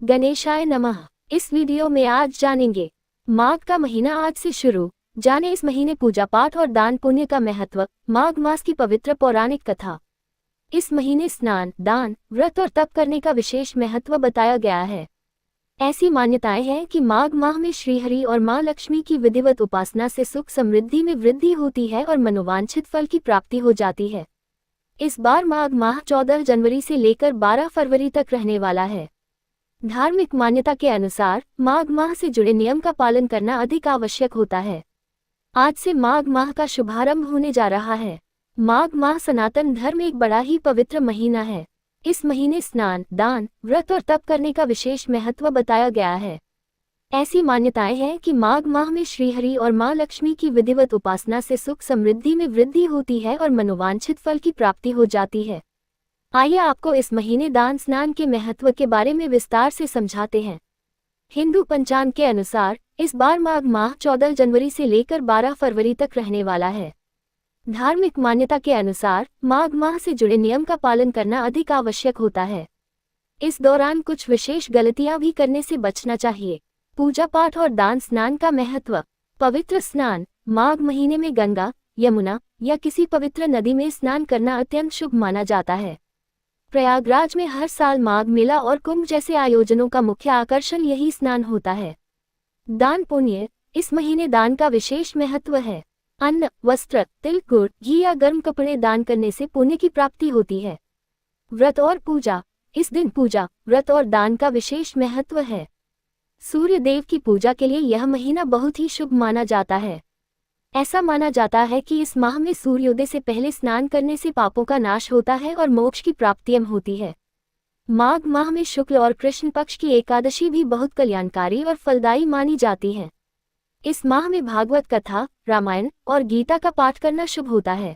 गणेशाय नमः। इस वीडियो में आज जानेंगे माघ का महीना आज से शुरू। जाने इस महीने पूजा पाठ और दान पुण्य का महत्व। माघ मास की पवित्र पौराणिक कथा। इस महीने स्नान, दान, व्रत और तप करने का विशेष महत्व बताया गया है। ऐसी मान्यताएं हैं कि माघ माह में श्रीहरि और मां लक्ष्मी की विधिवत उपासना से सुख समृद्धि में वृद्धि होती है और मनोवांछित फल की प्राप्ति हो जाती है। इस बार माघ माह 14 जनवरी से लेकर 12 फरवरी तक रहने वाला है। धार्मिक मान्यता के अनुसार माघ माह से जुड़े नियम का पालन करना अधिक आवश्यक होता है। आज से माघ माह का शुभारंभ होने जा रहा है। माघ माह सनातन धर्म एक बड़ा ही पवित्र महीना है। इस महीने स्नान, दान, व्रत और तप करने का विशेष महत्व बताया गया है। ऐसी मान्यताएं हैं कि माघ माह में श्रीहरि और मां लक्ष्मी की विधिवत उपासना से सुख समृद्धि में वृद्धि होती है और मनोवांछित फल की प्राप्ति हो जाती है। आइए आपको इस महीने दान स्नान के महत्व के बारे में विस्तार से समझाते हैं। हिंदू पंचांग के अनुसार इस बार माघ माह 14 जनवरी से लेकर 12 फरवरी तक रहने वाला है। धार्मिक मान्यता के अनुसार माघ माह से जुड़े नियम का पालन करना अधिक आवश्यक होता है। इस दौरान कुछ विशेष गलतियां भी करने से बचना चाहिए। पूजा पाठ और दान स्नान का महत्व। पवित्र स्नान। माघ महीने में गंगा, यमुना या किसी पवित्र नदी में स्नान करना अत्यंत शुभ माना जाता है। प्रयागराज में हर साल माघ मेला और कुंभ जैसे आयोजनों का मुख्य आकर्षण यही स्नान होता है। दान पुण्य। इस महीने दान का विशेष महत्व है। अन्न, वस्त्र, तिल, गुड़, घी या गर्म कपड़े दान करने से पुण्य की प्राप्ति होती है। व्रत और पूजा। इस दिन पूजा, व्रत और दान का विशेष महत्व है। सूर्य देव की पूजा के लिए यह महीना बहुत ही शुभ माना जाता है। ऐसा माना जाता है कि इस माह में सूर्योदय से पहले स्नान करने से पापों का नाश होता है और मोक्ष की प्राप्ति होती है। माघ माह में शुक्ल और कृष्ण पक्ष की एकादशी भी बहुत कल्याणकारी और फलदायी मानी जाती है। इस माह में भागवत कथा, रामायण और गीता का पाठ करना शुभ होता है।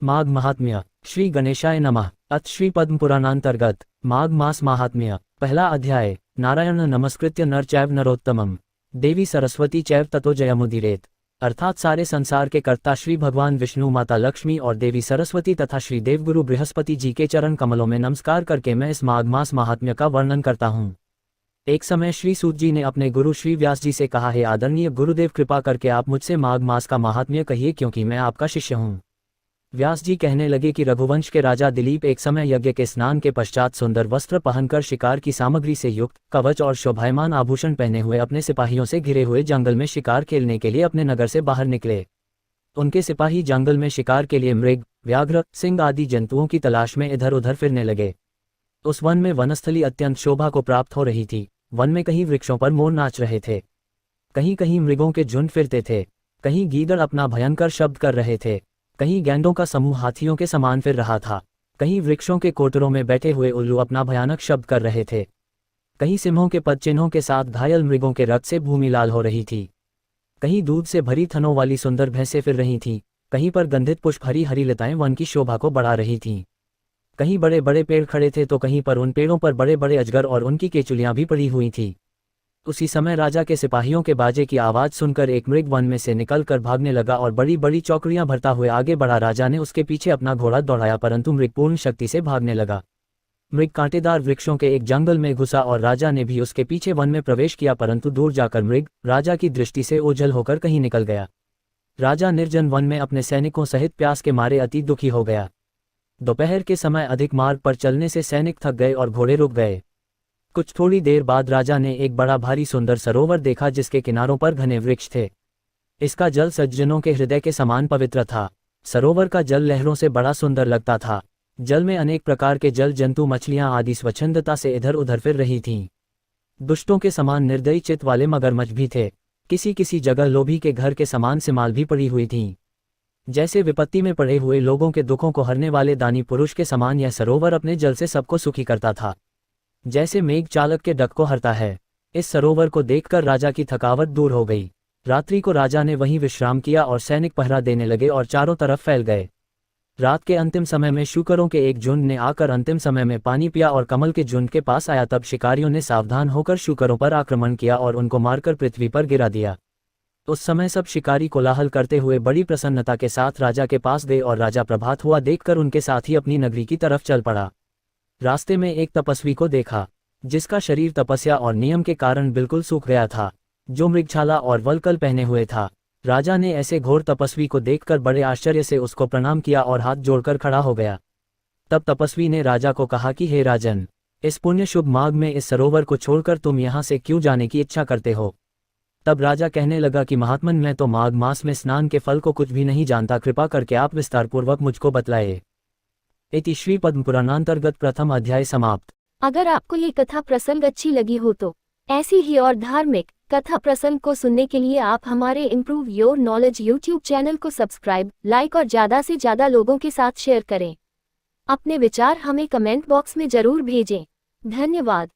माघ महात्म्य। श्री गणेशाय नमः। अथ श्री पद्म पुराणांतर्गत माघ मास महात्म्य। पहला अध्याय। नारायण नमस्कृत्य नर चैव नरोत्तमम् देवी सरस्वती चैव ततो जयमुदीरेत। अर्थात सारे संसार के कर्ता श्री भगवान विष्णु, माता लक्ष्मी और देवी सरस्वती तथा श्री देवगुरु बृहस्पति जी के चरण कमलों में नमस्कार करके मैं इस माघ मास महात्म्य का वर्णन करता हूँ। एक समय श्री सूत जी ने अपने गुरु श्री व्यास जी से कहा, हे आदरणीय गुरुदेव, कृपा करके आप मुझसे माघ मास का महात्म्य कहिए, क्योंकि मैं आपका शिष्य हूँ। व्यास जी कहने लगे कि रघुवंश के राजा दिलीप एक समय यज्ञ के स्नान के पश्चात सुंदर वस्त्र पहनकर शिकार की सामग्री से युक्त कवच और शोभायमान आभूषण पहने हुए अपने सिपाहियों से घिरे हुए जंगल में शिकार खेलने के लिए अपने नगर से बाहर निकले। उनके सिपाही जंगल में शिकार के लिए मृग, व्याघ्र, सिंह आदि जंतुओं की तलाश में इधर उधर फिरने लगे। उस वन में वनस्थली अत्यंत शोभा को प्राप्त हो रही थी। वन में कहीं वृक्षों पर मोर नाच रहे थे, कहीं कहीं मृगों के झुंड फिरते थे, कहीं गीदड़ अपना भयंकर शब्द कर रहे थे, कहीं गैंडों का समूह हाथियों के समान फिर रहा था, कहीं वृक्षों के कोटरों में बैठे हुए उल्लू अपना भयानक शब्द कर रहे थे, कहीं सिंहों के पदचिन्हों के साथ घायल मृगों के रक्त से भूमि लाल हो रही थी, कहीं दूध से भरी थनों वाली सुंदर भैंसें फिर रही थीं, कहीं पर गंधित पुष्प हरी हरी लताएं वन की शोभा को बढ़ा रही थीं। कहीं बड़े बड़े पेड़ खड़े थे तो कहीं पर उन पेड़ों पर बड़े बड़े अजगर और उनकी केचुलियां भी पड़ी हुई थीं। उसी समय राजा के सिपाहियों के बाजे की आवाज़ सुनकर एक मृग वन में से निकलकर भागने लगा और बड़ी बड़ी चौकड़ियां भरता हुए आगे बढ़ा। राजा ने उसके पीछे अपना घोड़ा दौड़ाया, परंतु मृग पूर्ण शक्ति से भागने लगा। मृग कांटेदार वृक्षों के एक जंगल में घुसा और राजा ने भी उसके पीछे वन में प्रवेश किया, परंतु दूर जाकर मृग राजा की दृष्टि से ओझल होकर कहीं निकल गया। राजा निर्जन वन में अपने सैनिकों सहित प्यास के मारे अति दुखी हो गया। दोपहर के समय अधिक मार्ग पर चलने से सैनिक थक गए और घोड़े रुक गए। कुछ थोड़ी देर बाद राजा ने एक बड़ा भारी सुंदर सरोवर देखा, जिसके किनारों पर घने वृक्ष थे। इसका जल सज्जनों के हृदय के समान पवित्र था। सरोवर का जल लहरों से बड़ा सुंदर लगता था। जल में अनेक प्रकार के जल जंतु, मछलियां आदि स्वच्छंदता से इधर उधर फिर रही थीं। दुष्टों के समान निर्दयी चित्त वाले मगरमच्छ भी थे। किसी किसी जगह लोभी के घर के समान सिमाल भी पड़ी हुई थीं। जैसे विपत्ति में पड़े हुए लोगों के दुखों को हरने वाले दानी पुरुष के समान यह सरोवर अपने जल से सबको सुखी करता था, जैसे मेघ चालक के डक को हरता है। इस सरोवर को देखकर राजा की थकावट दूर हो गई। रात्रि को राजा ने वहीं विश्राम किया और सैनिक पहरा देने लगे और चारों तरफ फैल गए। रात के अंतिम समय में शूकरों के एक झुंड ने आकर अंतिम समय में पानी पिया और कमल के झुंड के पास आया। तब शिकारियों ने सावधान होकर शूकरों पर आक्रमण किया और उनको मारकर पृथ्वी पर गिरा दिया। उस समय सब शिकारी कोलाहल करते हुए बड़ी प्रसन्नता के साथ राजा के पास गए और राजा प्रभात हुआ देखकर उनके साथ ही अपनी नगरी की तरफ चल पड़ा। रास्ते में एक तपस्वी को देखा जिसका शरीर तपस्या और नियम के कारण बिल्कुल सूख गया था, जो मृगछाला और वल्कल पहने हुए था। राजा ने ऐसे घोर तपस्वी को देखकर बड़े आश्चर्य से उसको प्रणाम किया और हाथ जोड़कर खड़ा हो गया। तब तपस्वी ने राजा को कहा कि हे राजन, इस पुण्य शुभ माघ में इस सरोवर को छोड़कर तुम यहाँ से क्यों जाने की इच्छा करते हो? तब राजा कहने लगा कि महात्मन, मैं तो माघ मास में स्नान के फल को कुछ भी नहीं जानता, कृपा करके आप विस्तारपूर्वक मुझको बतलाए। इति श्री पद्म पुराणांतर्गत प्रथम अध्याय समाप्त। अगर आपको ये कथा प्रसंग अच्छी लगी हो तो ऐसी ही और धार्मिक कथा प्रसंग को सुनने के लिए आप हमारे improve your knowledge YouTube channel को सब्सक्राइब, लाइक और ज़्यादा से ज़्यादा लोगों के साथ शेयर करें। अपने विचार हमें कमेंट बॉक्स में जरूर भेजें। धन्यवाद।